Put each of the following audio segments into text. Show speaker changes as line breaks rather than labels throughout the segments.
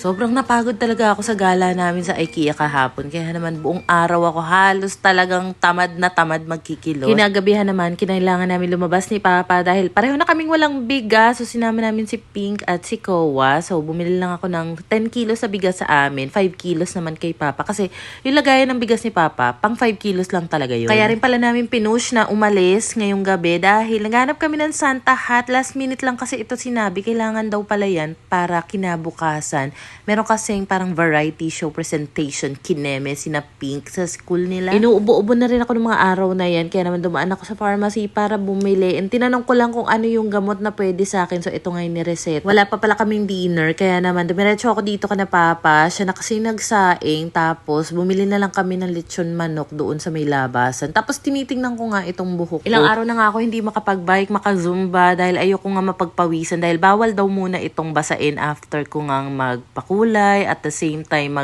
Sobrang napagod talaga ako sa gala namin sa IKEA kahapon. Kaya naman buong araw ako halos talagang tamad na tamad magkikilos. Kinagabihan naman, kinailangan namin lumabas ni Papa dahil pareho na kaming walang bigas. So sinama namin si Pink at si Kowa. So bumili lang ako ng 10 kilos sa bigas sa amin. 5 kilos naman kay Papa. Kasi yung lagayan ng bigas ni Papa, pang 5 kilos lang talaga yun. Kaya rin pala namin pinush na umalis ngayong gabi dahil naghanap kami ng Santa hat. Last minute lang kasi ito sinabi. Kailangan daw pala yan para kinabukasan. Meron kasing parang variety show presentation kineme sina Pink sa school nila. Inuubo-ubo na rin ako ng mga araw na yan. Kaya naman dumaan ako sa pharmacy para bumili. And tinanong ko lang kung ano yung gamot na pwede sa akin. So ito nga yung nireset. Wala pa pala kaming dinner. Kaya naman dumiretso ako dito ka na Papa. Siya na kasi nagsaing. Tapos bumili na lang kami ng lechon manok doon sa may labasan. Tapos tinitingnan ko nga itong buhok ko. Ilang araw na nga ako hindi makapag-bike, makazumba dahil ayoko nga mapagpawisan. Dahil bawal daw muna itong basain after ko nga magpakulay at the same time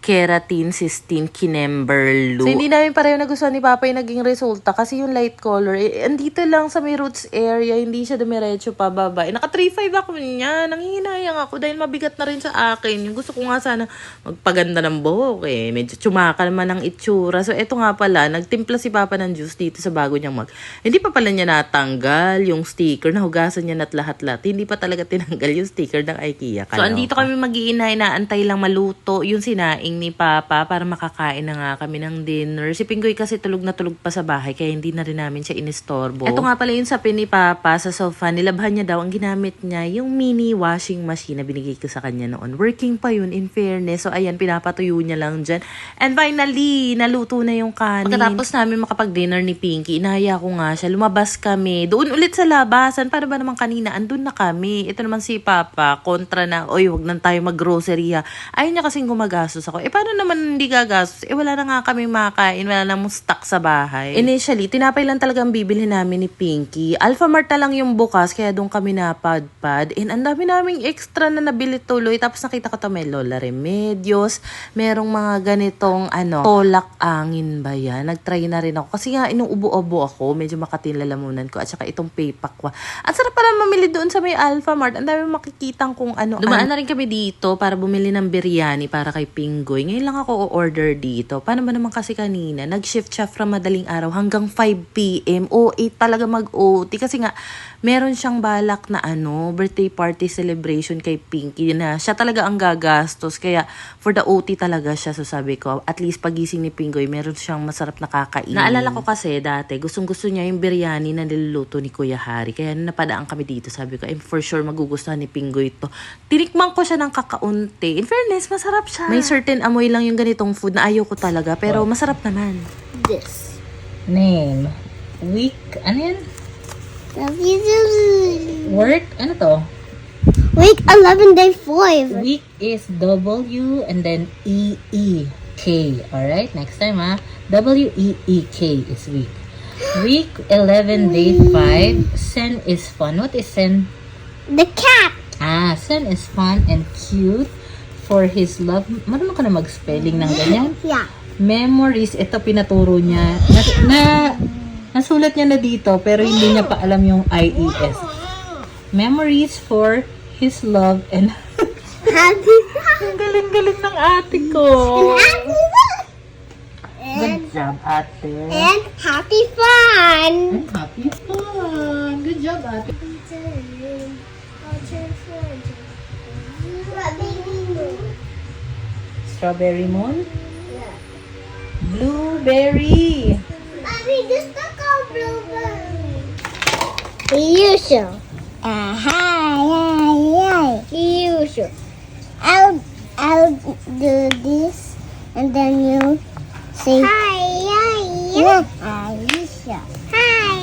keratin, cysteine, kinemberlu. So, hindi namin pareho nagustuhan ni Papa yung naging resulta kasi yung light color, andito lang sa may roots area, hindi siya dumiretso pababa. Naka 3.5 ako niya, nanghihinayang ako dahil mabigat na rin sa akin. Yung gusto ko nga sana magpaganda ng buhok medyo tsumaka naman ang itsura. So, eto nga pala, nagtimpla si Papa ng juice dito sa bago niyang Hindi pa pala niya natanggal yung sticker, nahugasan niya at lahat-lahat. Hindi pa talaga tinanggal yung sticker ng IKEA. So, andito kami mag-iinay, naantay lang maluto yung sinaing ni Papa para makakain na nga kami ng dinner. Si Pinggoy kasi tulog na tulog pa sa bahay kaya hindi na rin namin siya inistorbo. Ito nga pala yung sapi ni Papa sa sofa. Nilabhan niya daw, ang ginamit niya yung mini washing machine na binigay ko sa kanya noon. Working pa yun in fairness. So ayan, pinapatuyo niya lang dyan. And finally, naluto na yung kanin. Pagkatapos namin makapag-dinner ni Pinky, inaya ko nga siya. Lumabas kami. Doon ulit sa labasan. Para ba naman kanina, andun na kami. Ito naman si Papa, kontra na, oy, wag nang tayo mag-grocery ha. Ayun niya kasing gumagastos ako. Paano naman hindi gagastos? Wala na nga kami makain, wala na mong stock sa bahay. Initially, tinapay lang talagang bibili namin ni Pinky. Alphamart na lang yung bukas, kaya doon kami napadpad. And ang dami naming extra na nabili tuloy. Tapos nakita ko to may Lola Remedios, merong mga ganitong tolak angin ba yan? Nagtry na rin ako. Kasi nga, inuubo-ubo ako. Medyo makatin lalamunan ko. At saka itong Paypakwa. Ang sarap pala mamili doon sa may Alphamart. Ang dami makikitang kung ano. Dumaan na rin kami dito para bumili ng biryani para kay Pingoy. Ngayon lang ako order dito. Paano ba naman kasi kanina? Nag-shift siya from madaling araw hanggang 5 p.m. O 8 talaga mag-OT. Kasi nga, meron siyang balak na birthday party celebration kay Pinky na siya talaga ang gagastos. Kaya for the OT talaga siya. So sabi ko, at least pagising ni Pingoy, meron siyang masarap na kakainin. Naalala ko kasi dati, gustong-gusto niya yung biryani na niluluto ni Kuya Hari. Kaya napadaan kami dito, sabi ko, for sure magugustuhan ni Pingoy to. Tinikman ko siya ng kakaunti. In fairness, masarap siya. May certain amoy lang yung ganitong food na ayaw ko talaga. Pero masarap naman.
This.
Name. Week. Ano yan?
W.
Work. Ano to?
Week 11, day 5.
Week is W and then E-E-K. Alright? Next time W-E-E-K is week. Week 11, day 5. Sen is fun. What is Sen?
The cat.
Sen is fun and cute for his love. Marunong ka na mag-spelling ng ganyan?
Yeah.
Memories, ito pinaturo niya. Nasulat niya na dito, pero hindi niya pa alam yung IES. Memories for his love and...
Happy
Ang galing-galing ng ate ko. Good job, ate.
and happy fun.
And happy fun. Good job, ate. Strawberry moon? Blueberry.
Mommy, gusto ko blueberry. Usual. Usual. I'll do this, and then you say hi. Aisha. Hi.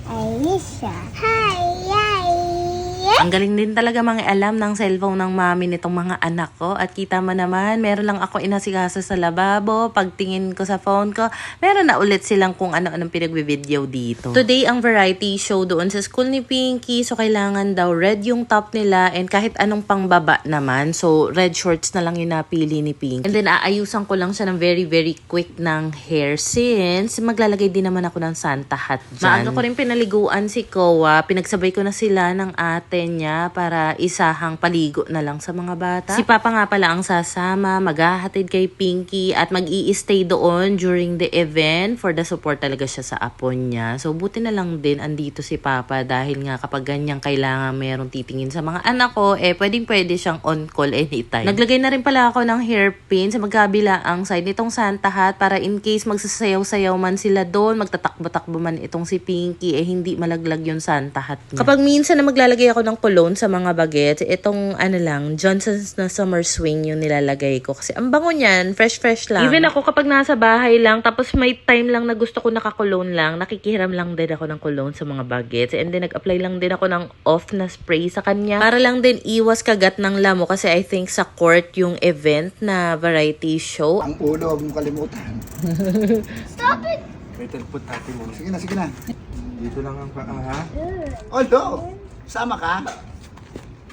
Aisha. Hi.
Ang galing din talaga mga alam ng cellphone ng mami nitong mga anak ko. At kita mo naman, meron lang ako inasigasa sa lababo. Pagtingin ko sa phone ko, meron na ulit silang kung ano-anong pinagbe-video dito. Today, ang variety show doon sa school ni Pinky. So, kailangan daw red yung top nila and kahit anong pangbaba naman. So, red shorts na lang yung napili ni Pinky. And then, aayusan ko lang siya ng very, very quick ng hair since maglalagay din naman ako ng Santa hat dyan. Maaga ko rin pinaliguan si Kowa. Pinagsabay ko na sila ng ate sasakyan niya para isahang paligo na lang sa mga bata. Si Papa nga pala ang sasama, maghahatid kay Pinky at mag-i-stay doon during the event for the support talaga siya sa apo niya. So buti na lang din andito si Papa dahil nga kapag ganyang kailangan meron titingin sa mga anak ko, pwedeng-pwede siyang on call anytime. Naglagay na rin pala ako ng hairpin sa magkabila ang side nitong Santa Hat para in case magsasayaw-sayaw man sila doon, magtatakbo-takbo man itong si Pinky, hindi malaglag yung Santa Hat niya. Kapag minsan na maglalagay ako ng cologne sa mga bagets, itong Johnson's na Summer Swing yung nilalagay ko. Kasi ang bango niyan, fresh lang. Even ako kapag nasa bahay lang, tapos may time lang na gusto ko naka-cologne lang, nakikihiram lang din ako ng cologne sa mga bagets. And then nag-apply lang din ako ng off na spray sa kanya. Para lang din iwas kagat ng lamo kasi I think sa court yung event na variety show.
Ang ulo, huwag mong kalimutan.
Stop it!
Wait, put natin muna.
Sige na, sige na.
Dito lang ang paa, ha?
Although, sama ka?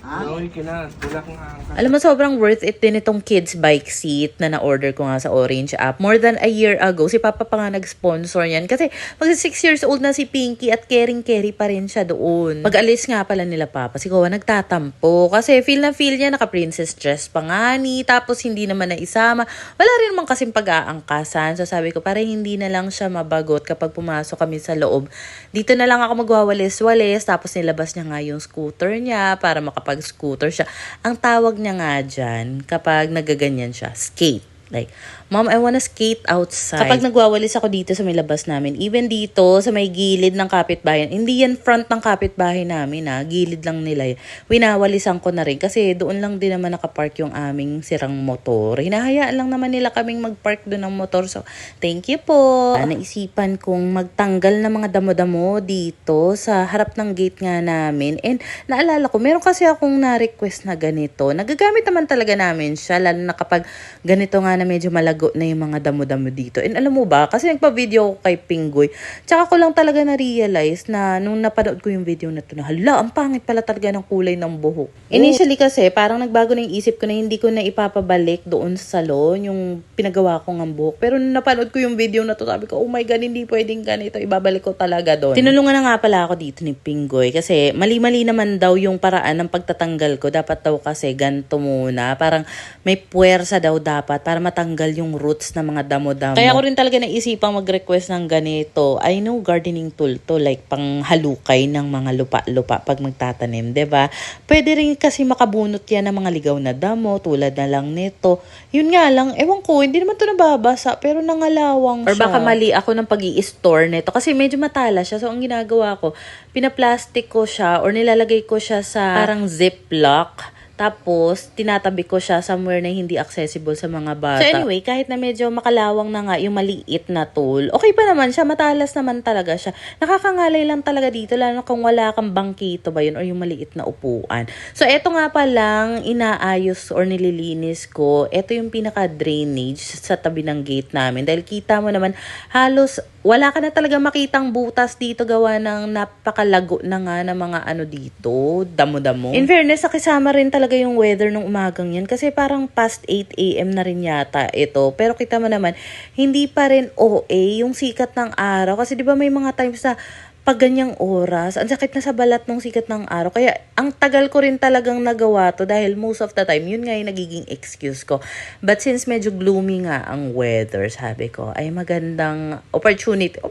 Ha?
No, you cannot. Tulak nga ang
Alam mo, sobrang worth it din itong kids bike seat na na-order ko nga sa Orange app. More than a year ago, si Papa pa nga nag-sponsor niyan. Kasi mag 6 years old na si Pinky at caring-carry pa rin siya doon. Pag-alis nga pala nila Papa, si Kowa nagtatampo. Kasi feel na feel niya, naka-princess dress pa nga ni. Tapos hindi naman na isama. Wala rin naman kasing pag-aangkasan. So sabi ko, parang hindi na lang siya mabagot kapag pumasok kami sa loob. Dito na lang ako magwawalis-walis. Tapos nilabas niya nga yung scooter niya para scooter siya. Ang tawag niya nga dyan, kapag nagaganyan siya, skate. Like, Mom, I wanna skate outside. Kapag nagwawalis ako dito sa may labas namin, even dito sa may gilid ng kapitbahay, hindi yan front ng kapitbahay namin gilid lang nila yun. Winawalisan ko na rin kasi doon lang din naman nakapark yung aming sirang motor. Hinahayaan lang naman nila kaming magpark doon ng motor. So, thank you po. Naisipan kong magtanggal ng mga damo-damo dito sa harap ng gate nga namin. And naalala ko, meron kasi akong na-request na ganito. Nagagamit naman talaga namin siya, lalo na kapag ganito nga na medyo malago na yung mga damo-damo dito. And alam mo ba, kasi nagpa-video ako kay Pinggoy, tsaka ko lang talaga na-realize na nung napanood ko yung video na to, na hala, ang pangit pala talaga ng kulay ng buhok. Initially kasi, parang nagbago na yung isip ko na hindi ko na ipapabalik doon sa salon, yung pinagawa ko ng buhok. Pero nung napanood ko yung video na to, sabi ko, oh my God, hindi pwedeng ganito, ibabalik ko talaga doon. Tinulungan na nga pala ako dito ni Pinggoy kasi mali-mali naman daw yung paraan ng pagtatanggal ko. Dapat daw kasi ganito muna, parang may puwersa daw dapat para matanggal yung roots ng mga damo-damo. Kaya ako rin talaga naisipang mag-request ng ganito. I know gardening tool to, like pang halukay ng mga lupa-lupa pag magtatanim, 'di ba? Pwede rin kasi makabunot yan ng mga ligaw na damo tulad na lang nito. Yun nga lang, ewan ko, hindi naman to nababasa pero nangalawang siya. Or baka mali ako ng pag-i-store nito kasi medyo matala siya. So ang ginagawa ko, pinaplastic ko siya or nilalagay ko siya sa parang ziplock. Tapos, tinatabi ko siya somewhere na hindi accessible sa mga bata. So anyway, kahit na medyo makalawang na nga yung maliit na tool, okay pa naman siya, matalas naman talaga siya. Nakakangalay lang talaga dito, lalo kung wala kang bangkito ba yun or yung maliit na upuan. So eto nga pa lang, inaayos or nililinis ko. Eto yung pinaka-drainage sa tabi ng gate namin. Dahil kita mo naman, halos wala ka na talaga makitang butas dito gawa ng napakalago na nga ng mga dito, damo-damo. In fairness, nakisama rin talaga yung weather ng umagang yan kasi parang past 8 a.m. na rin yata ito. Pero kita mo naman, hindi pa rin OA yung sikat ng araw kasi di ba may mga times na pag ganyang oras, ang sakit na sa balat ng sikat ng araw. Kaya ang tagal ko rin talagang nagawa to dahil most of the time, yun nga yung nagiging excuse ko. But since medyo gloomy nga ang weather, sabi ko, ay magandang opportunity,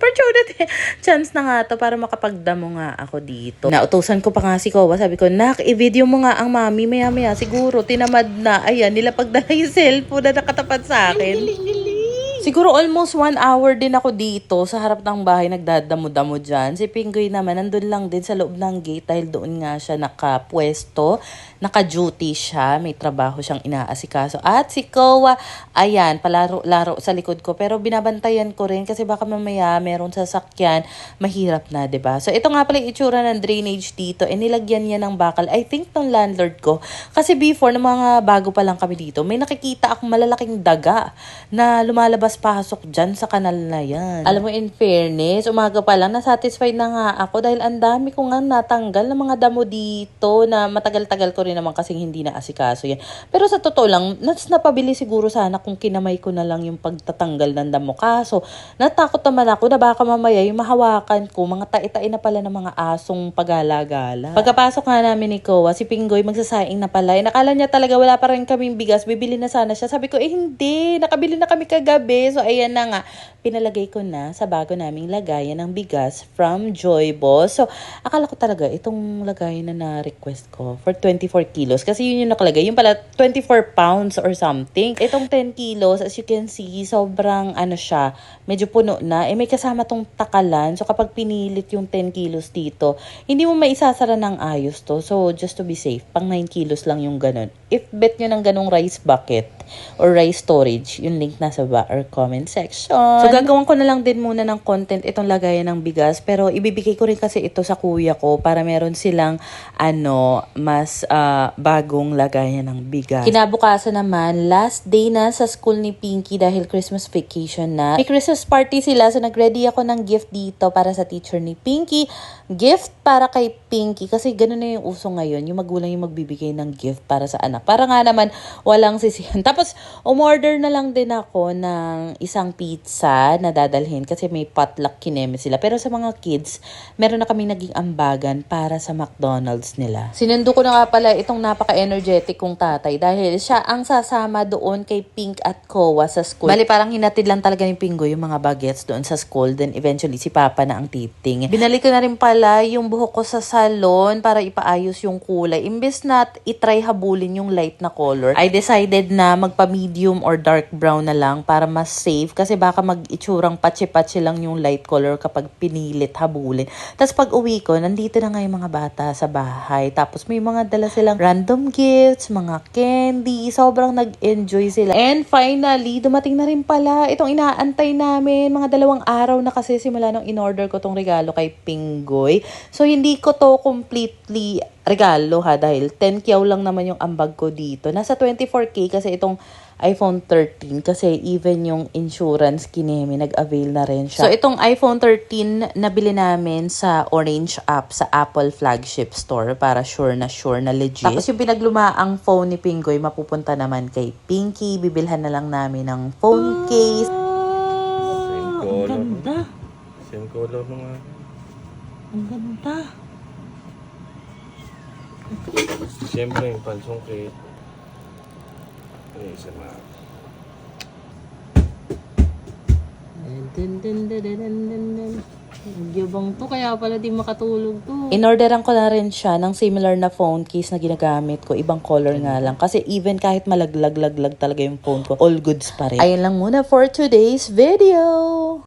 chance na nga to para makapagdamo nga ako dito. Nautusan ko pa nga si Kowa, sabi ko, nak, i-video mo nga ang mami, maya-maya, siguro, tinamad na, ayan, nilapagdala yung cellphone na nakatapat sa akin. Siguro almost 1 hour din ako dito sa harap ng bahay nagdadamo-damo dyan. Si Pinggoy naman nandun lang din sa loob ng gate dahil doon nga siya nakapwesto. Naka-duty siya. May trabaho siyang inaasikaso. At si Kowa, ayan, palaro-laro sa likod ko. Pero binabantayan ko rin kasi baka mamaya meron sasakyan. Mahirap na, 'di ba? So ito nga pala yung itsura ng drainage dito. Nilagyan niya ng bakal. I think ng landlord ko. Kasi before, ng mga bago pa lang kami dito, may nakikita akong malalaking daga na lumalabas pasok dyan sa kanal na yan. Alam mo, in fairness, umaga pa lang, nasatisfied na nga ako dahil ang dami ko nga natanggal ng mga damo dito na matagal-tagal ko rin naman kasing hindi na asikaso yan. Pero sa totoo lang, napabili siguro sana kung kinamay ko na lang yung pagtatanggal ng damo. Kaso, natakot naman ako na baka mamaya yung mahawakan ko, mga tai-tai na pala ng mga asong pagala-gala. Pagkapasok nga namin ni Kowa, si Pinggoy magsasaing na pala. Nakala niya talaga wala pa rin kaming bigas, bibili na sana siya. Sabi ko, hindi, nakabili na kami kagabi. So, ayan na nga, pinalagay ko na sa bago naming lagayan ng bigas from Joy Boss. So, akala ko talaga itong lagayan na na-request ko for 24 kilos. Kasi yun yung nakalagay. Yung pala, 24 pounds or something. Itong 10 kilos, as you can see, sobrang siya, medyo puno na. May kasama tong takalan. So, kapag pinilit yung 10 kilos dito, hindi mo maisasara ng ayos to. So, just to be safe, pang 9 kilos lang yung ganun. If bet nyo ng ganung rice bucket or rice storage, yung link nasa baba or comment section. So, gagawin ko na lang din muna ng content itong lagayan ng bigas. Pero, ibibigay ko rin kasi ito sa kuya ko para meron silang, mas bagong lagayan ng bigas. Kinabukasan naman, last day na sa school ni Pinky dahil Christmas vacation na. May Christmas party sila, so nag-ready ako ng gift dito para sa teacher ni Pinky. Gift para kay Pinky kasi ganun na yung uso ngayon. Yung magulang yung magbibigay ng gift para sa anak. Para nga naman walang sisihan. Tapos, umorder na lang din ako ng isang pizza na dadalhin kasi may potluck kineme sila. Pero sa mga kids, meron na kaming naging ambagan para sa McDonald's nila. Sinundo ko na nga pala itong napaka-energetic kong tatay dahil siya ang sasama doon kay Pink at Kowa sa school. Bali, parang hinatid lang talaga ni Pingo yung mga bagets doon sa school. Then eventually, si Papa na ang titing. Binalik ko na rin pala yung buhok ko sa salon para ipaayos yung kulay. Imbes na itry habulin yung light na color, I decided na magpa-medium or dark brown na lang para mas safe kasi baka mag-itsurang patsi-patsi lang yung light color kapag pinilit habulin. Tapos pag uwi ko, nandito na nga yung mga bata sa bahay. Tapos may mga dala silang random gifts, mga candy. Sobrang nag-enjoy sila. And finally, dumating na rin pala itong inaantay namin. Mga 2 araw na kasi simula nung in-order ko tong regalo kay Pinggoy. So, hindi ko to completely regalo ha dahil 10 kyaw lang naman yung ambag ko dito. Nasa 24K kasi itong iPhone 13 kasi even yung insurance kineme nag-avail na rin siya. So itong iPhone 13 nabili namin sa Orange app sa Apple flagship store para sure na legit. Tapos yung pinaglumaang phone ni Pinggoy mapupunta naman kay Pinky. Bibilhan na lang namin ng phone case.
Same color.
Ang ganda.
Same color mga.
Ang ganda.
Siyempre yung pansong cake. Isa na.
Gyabang to, kaya pala di makatulog to. In-orderan ko na rin siya ng similar na phone case na ginagamit ko. Ibang color nga lang. Kasi even kahit malaglag talaga yung phone ko, all goods pa rin. Ayun lang muna for today's video.